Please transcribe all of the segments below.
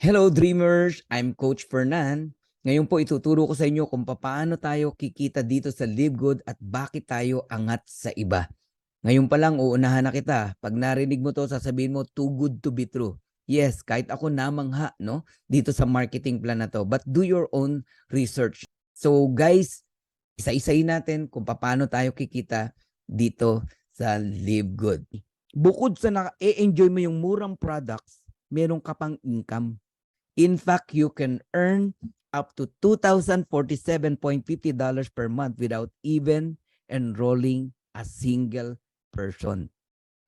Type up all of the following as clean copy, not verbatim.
Hello Dreamers! I'm Coach Fernan. Ngayon po ituturo ko sa inyo kung paano tayo kikita dito sa Live Good at bakit tayo angat sa iba. Ngayon pa lang uunahan na kita. Pag narinig mo to, sasabihin mo too good to be true. Yes, kahit ako namangha no, dito sa marketing plan na to. But do your own research. So guys, isa-isayin natin kung paano tayo kikita dito sa Live Good. Bukod sa na-enjoy mo yung murang products, meron ka pang income. In fact, you can earn up to $2,047.50 per month without even enrolling a single person.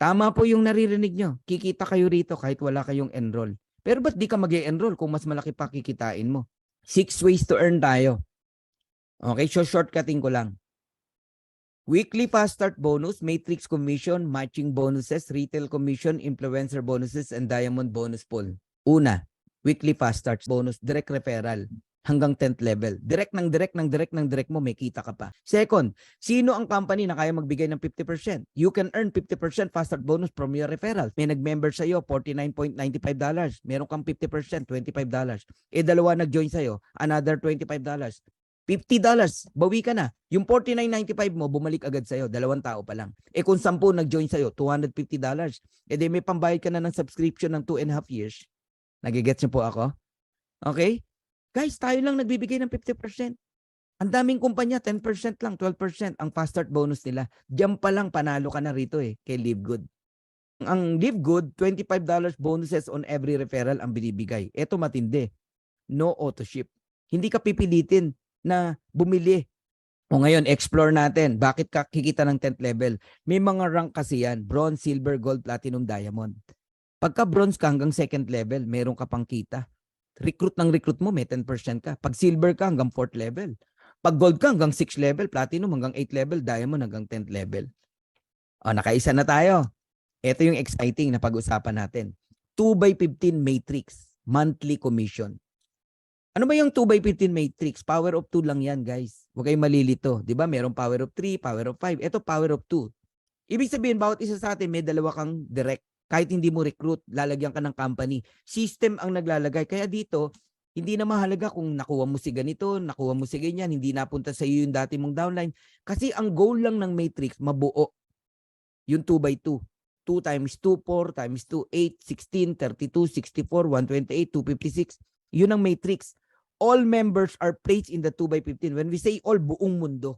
Tama po yung naririnig nyo. Kikita kayo rito kahit wala kayong enroll. Pero ba't di ka mag-enroll kung mas malaki pa kikitain mo? 6 ways to earn tayo. Okay, so shortcutting ko lang. Weekly fast start bonus, matrix commission, matching bonuses, retail commission, influencer bonuses, and diamond bonus pool. Una, weekly fast start bonus, direct referral hanggang 10th level. Direct mo, may kita ka pa. Second, sino ang company na kaya magbigay ng 50%? You can earn 50% fast start bonus from your referral. May nag-member sa'yo, $49.95. Meron kang 50%, $25. Dalawa nag-join sa'yo, another $25. $50, bawi ka na. Yung $49.95 mo, bumalik agad sa'yo. 2 tao pa lang. Kung 10 nag-join sa'yo, $250. May pambayad ka na ng subscription ng 2.5 years. Nagigets niyo po ako? Okay? Guys, tayo lang nagbibigay ng 50%. Ang daming kumpanya, 10% lang, 12% ang fast start bonus nila. Diyan pa lang panalo ka na rito kay Live Good. Ang Live Good, $25 bonuses on every referral ang binibigay. Ito matindi. No auto ship. Hindi ka pipilitin na bumili. O ngayon, explore natin. Bakit ka kikita ng 10th level? May mga rank kasi yan. Bronze, silver, gold, platinum, diamond. Pagka bronze ka hanggang 2nd level, meron ka pang kita. Recruit mo, may 10% ka. Pag silver ka hanggang 4th level. Pag gold ka hanggang 6th level, platinum hanggang 8th level, diamond hanggang 10th level. O, nakaisa na tayo. Ito yung exciting na pag-usapan natin. 2x15 matrix, monthly commission. Ano ba yung 2x15 matrix? Power of 2 lang yan, guys. Huwag kayong malilito. Di ba? Merong power of 3, power of 5. Ito, power of 2. Ibig sabihin, bawat isa sa atin, may dalawa kang direct. Kahit hindi mo recruit, lalagyan ka ng company. System ang naglalagay. Kaya dito, hindi na mahalaga kung nakuha mo si ganito, nakuha mo si ganyan, hindi napunta sa iyo yung dati mong downline. Kasi ang goal lang ng matrix, mabuo. Yung 2x2. 2 times 2, 4 times 2, 8, 16, 32, 64, 128, 256. Yun ang matrix. All members are placed in the 2x15. When we say all, buong mundo.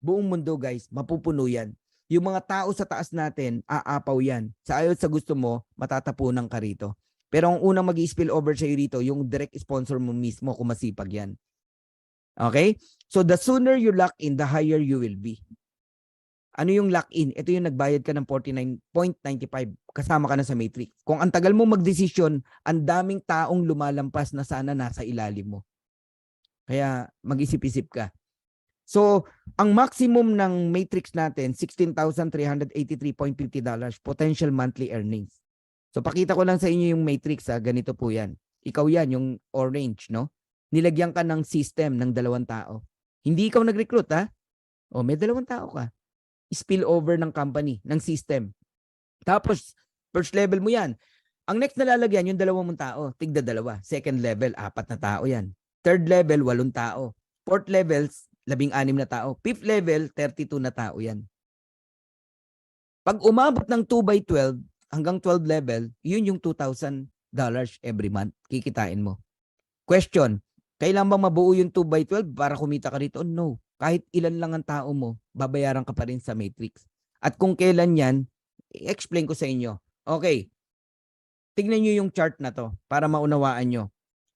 Buong mundo, guys, mapupuno yan. Yung mga tao sa taas natin, aapaw yan. Sa ayaw sa gusto mo, matatapunan ka rito. Pero ang unang mag-i-spill over sa'yo rito, yung direct sponsor mo mismo, kung masipag yan. Okay? So the sooner you lock in, the higher you will be. Ano yung lock in? Ito yung nagbayad ka ng 49.95. Kasama ka na sa matrix. Kung ang tagal mo magdesisyon, ang daming taong lumalampas na sana nasa ilalim mo. Kaya mag-isip-isip ka. So, ang maximum ng matrix natin, $16,383.50 potential monthly earnings. So, pakita ko lang sa inyo yung matrix. Ganito po yan. Ikaw yan, yung orange, no? Nilagyan ka ng system ng 2 tao. Hindi ikaw nag-recruit, ha? O, may 2 tao ka. Spill over ng company, ng system. Tapos, first level mo yan. Ang next na lalagyan, yung 2 mong tao, tigda 2. Second level, 4 na tao yan. Third level, 8 tao. Fourth level, 16 na tao. Fifth level, 32 na tao yan. Pag umabot ng 2x12 hanggang 12 level, yun yung $2,000 every month. Kikitain mo. Question, kailan bang mabuo yung 2x12 para kumita ka rito? No. Kahit ilan lang ang tao mo, babayaran ka pa rin sa matrix. At kung kailan yan, i-explain ko sa inyo. Okay. Tignan nyo yung chart na to para maunawaan nyo.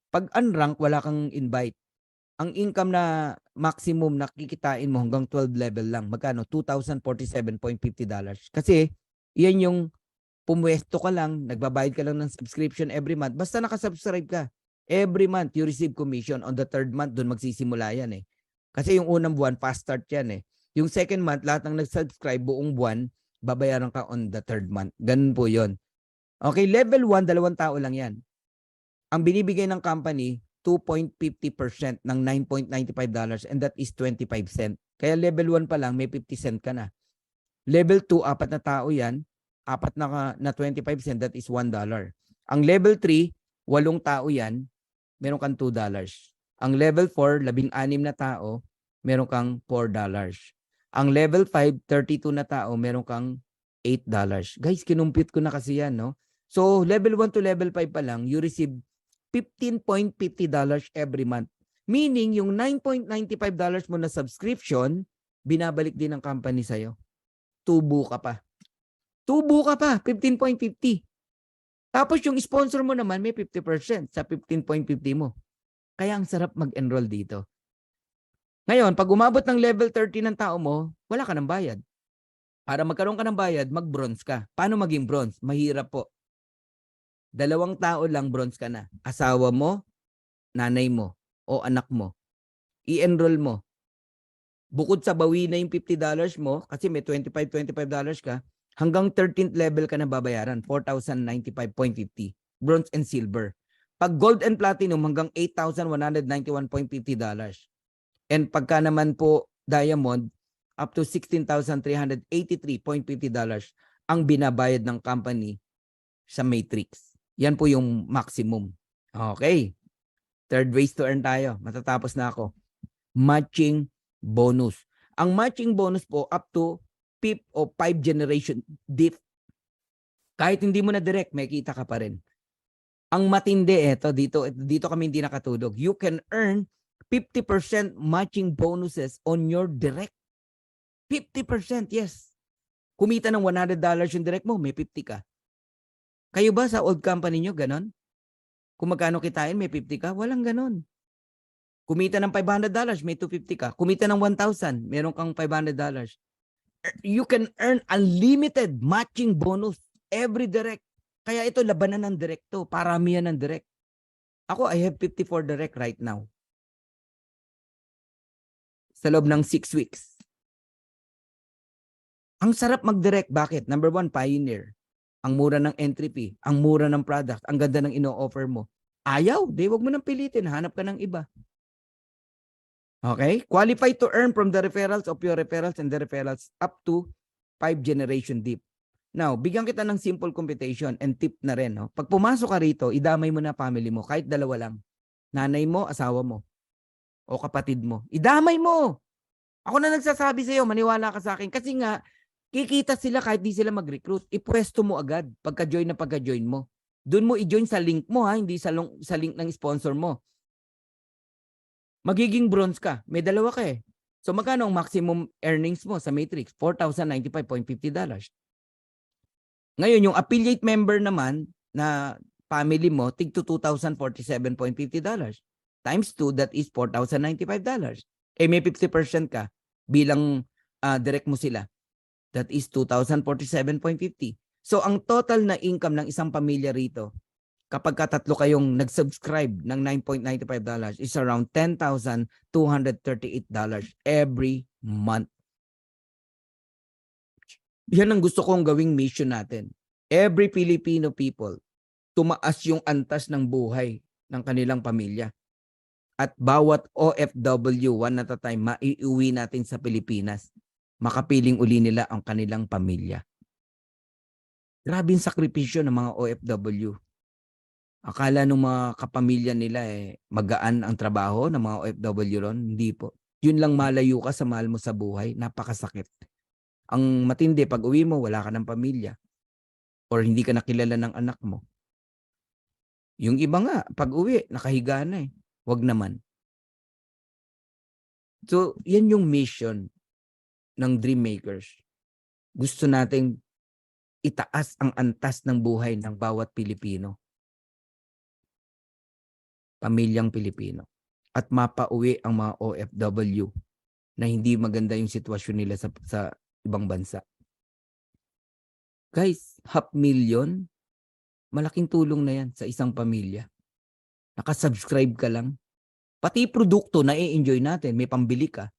Pag unrank, wala kang invite. Ang income na maximum na kikitain mo hanggang 12 level lang. Magkano? $2,047.50. Kasi, yan yung pumwesto ka lang, nagbabayad ka lang ng subscription every month. Basta nakasubscribe ka. Every month, you receive commission. On the 3rd month, doon magsisimula yan Kasi yung unang buwan, fast start yan Yung 2nd month, lahat ng nag-subscribe buong buwan, babayaran ka on the 3rd month. Ganun po yon. Okay, level 1, 2 tao lang yan. Ang binibigay ng company, 2.50% ng $9.95 and that is 25 cent. Kaya level 1 pa lang, may 50 cent ka na. Level 2, 4 na tao yan, 4 na 25 cent, that is $1. Ang level 3, 8 tao yan, meron kang $2. Ang level 4, 16 na tao, meron kang $4. Ang level 5, 32 na tao, meron kang $8. Guys, kinumpute ko na kasi yan, no? So, level 1 to level 5 pa lang, you receive $15.50 every month. Meaning, yung $9.95 mo na subscription, binabalik din ng company sa'yo. Tubo ka pa. 15.50. Tapos yung sponsor mo naman may 50% sa 15.50 mo. Kaya ang sarap mag-enroll dito. Ngayon, pag umabot ng level 30 ng tao mo, wala ka ng bayad. Para magkaroon ka ng bayad, mag-bronze ka. Paano maging bronze? Mahirap po. 2 tao lang bronze ka na. Asawa mo, nanay mo, o anak mo. I-enroll mo. Bukod sa bawi na yung $50 mo, kasi may $25 ka, hanggang 13th level ka na babayaran, 4,095.50. Bronze and silver. Pag gold and platinum, hanggang $8,191.50. And pagka naman po diamond, up to $16,383.50 ang binabayad ng company sa matrix. Yan po yung maximum. Okay. Third ways to earn tayo. Matatapos na ako. Matching bonus. Ang matching bonus po up to 5th o 5 generation diff. Kahit hindi mo na direct, may kita ka pa rin. Ang matindi dito kami hindi nakatulog. You can earn 50% matching bonuses on your direct. 50%, yes. Kumita ng $100 yung direct mo, may 50 ka. Kayo ba sa old company nyo, ganon? Kung magkano kitain, may 50 ka? Walang ganon. Kumita ng $500, may 250 ka. Kumita ng 1,000, meron kang $500. You can earn unlimited matching bonus every direct. Kaya ito, labanan ng direct to. Paramihan ng direct. Ako, I have 54 direct right now. Sa loob ng 6 weeks. Ang sarap mag-direct. Bakit? Number 1, pioneer. Ang mura ng entry fee. Ang mura ng product. Ang ganda ng ino-offer mo. Ayaw. Di, wag mo nang pilitin. Hanap ka ng iba. Okay? Qualified to earn from the referrals of your referrals and the referrals up to 5 generation deep. Now, bigyan kita ng simple computation and tip na rin. No? Pag pumasok ka rito, idamay mo na family mo. Kahit 2 lang. Nanay mo, asawa mo. O kapatid mo. Idamay mo. Ako na nagsasabi sa iyo, maniwala ka sa akin. Kasi nga, kikita sila kahit di sila mag-recruit. Ipwesto mo agad pagka-join na pagka-join mo. Doon mo i-join sa link mo, ha? Hindi sa link ng sponsor mo. Magiging bronze ka. May 2 ka eh. So magkano ang maximum earnings mo sa Matrix? $4,095.50. Ngayon, yung affiliate member naman na family mo, tig to $2,047.50. Times 2, that is $4,095. Eh may 50% ka bilang direct mo sila. That is $2,047.50. So ang total na income ng isang pamilya rito, kapag katatlo kayong nag-subscribe ng $9.95 is around $10,238 every month. Yan ang gusto kong gawing mission natin. Every Filipino people, tumaas yung antas ng buhay ng kanilang pamilya. At bawat OFW, one at a time, maiuwi natin sa Pilipinas. Makapiling uli nila ang kanilang pamilya. Grabing sakripisyo ng mga OFW. Akala ng mga kapamilya nila magaan ang trabaho ng mga OFW ron. Hindi po. Yun lang, malayo ka sa mahal mo sa buhay. Napakasakit. Ang matindi, pag uwi mo, wala ka ng pamilya. Or hindi ka nakilala ng anak mo. Yung iba nga, pag uwi, nakahiga na eh. Wag naman. So, yan yung mission ng Dream Makers. Gusto nating itaas ang antas ng buhay ng bawat Pilipino. Pamilyang Pilipino. At mapauwi ang mga OFW na hindi maganda yung sitwasyon nila sa ibang bansa. Guys, $500,000, malaking tulong na yan sa isang pamilya. Nakasubscribe ka lang. Pati produkto na i-enjoy natin. May pambili ka.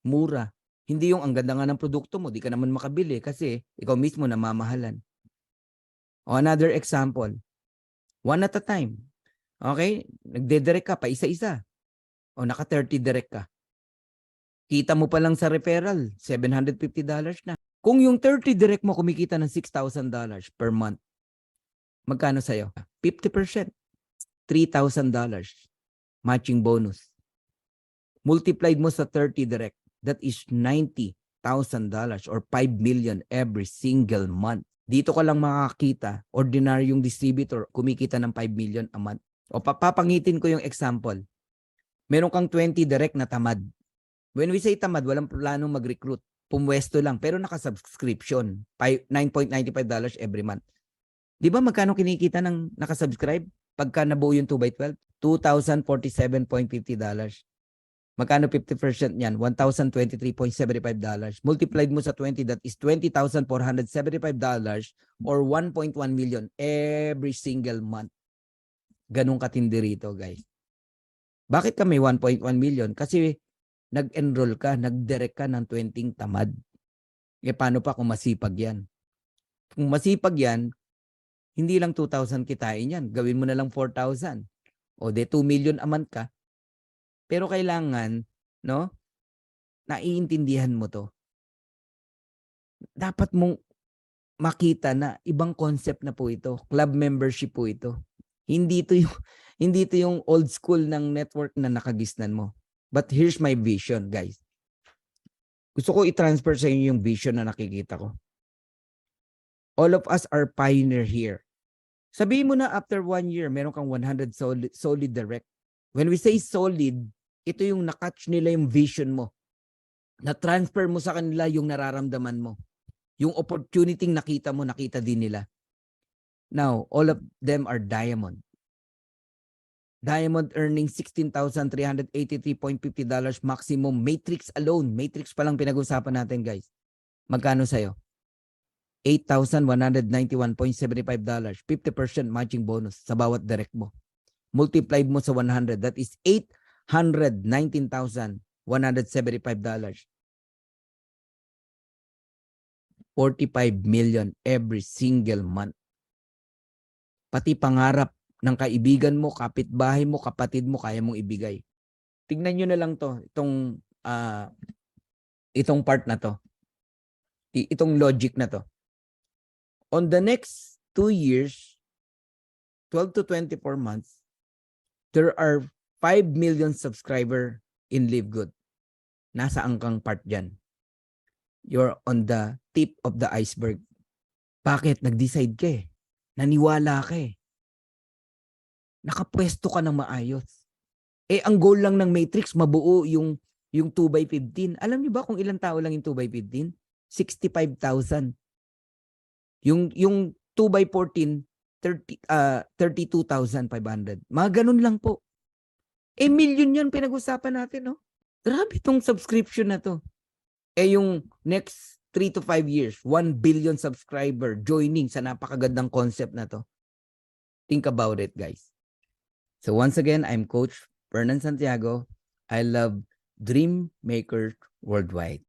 Mura. Hindi yung ang ganda nga ng produkto mo, di ka naman makabili kasi ikaw mismo namamahalan. O another example, one at a time. Okay? Nagde-direct ka pa isa-isa. O naka-30 direct ka. Kita mo pa lang sa referral, $750 na. Kung yung 30 direct mo kumikita ng $6,000 per month, magkano sa'yo? 50%. $3,000 matching bonus. Multiplied mo sa 30 direct, that is $90,000 or 5 million every single month. Dito ka lang makakita, ordinaryong distributor, kumikita ng 5 million a month. O papangitin ko yung example. Meron kang 20 direct na tamad. When we say tamad, walang planong mag-recruit. Pumwesto lang, pero naka-subscription. $9.95 every month. Di ba magkano kinikita ng naka-subscribe? Pagka nabuo yung 2x12? $2,047.50. Magkano 50% niyan? $1,023.75. Multiplied mo sa 20, that is $20,475 or 1.1 million every single month. Ganun katindi rito, guys. Bakit kami 1.1 million? Kasi nag-enroll ka, nag-direct ka ng 20 tamad. E paano pa kung masipag yan? Kung masipag yan, hindi lang 2,000 kitain yan. Gawin mo na lang 4,000. O de 2 million a month ka. Pero kailangan, no, naiintindihan mo to. Dapat mong makita na ibang concept na po ito. Club membership po ito. Hindi ito yung old school ng network na nakagisnan mo. But here's my vision, guys. Gusto ko i-transfer sa inyo yung vision na nakikita ko. All of us are pioneer here. Sabihin mo na after 1 year, meron kang 100 solid direct. When we say solid, ito yung nakatch nila yung vision mo. Na-transfer mo sa kanila yung nararamdaman mo. Yung opportunity nakita mo, nakita din nila. Now, all of them are diamond. Diamond earning $16,383.50 maximum. Matrix alone. Matrix pa lang pinag-usapan natin, guys. Magkano sa'yo? $8,191.75. 50% matching bonus sa bawat direct mo. Multiplied mo sa 100. That is $819,175. 45 million every single month. Pati pangarap ng kaibigan mo, kapitbahay mo, kapatid mo, kaya mong ibigay. Tignan nyo na lang to, itong part na to. Itong logic na to. On the next 2 years, 12 to 24 months, there are 5 million subscriber in Live Good. Nasaan kang part dyan? You're on the tip of the iceberg. Bakit? Nag-decide ka eh. Naniwala ka eh. Nakapwesto ka ng maayos. Eh, ang goal lang ng Matrix, mabuo yung 2x15. Alam niyo ba kung ilang tao lang yung 2x15? 65,000. Yung 2x14, 32,500. Mga ganun lang po. Eh, million yun pinag-usapan natin, no? Grabe itong subscription na to. Eh, yung next 3 to 5 years, 1 billion subscriber joining sa napakagandang concept na to. Think about it, guys. So once again, I'm Coach Fernan Santiago. I love Dream Makers Worldwide.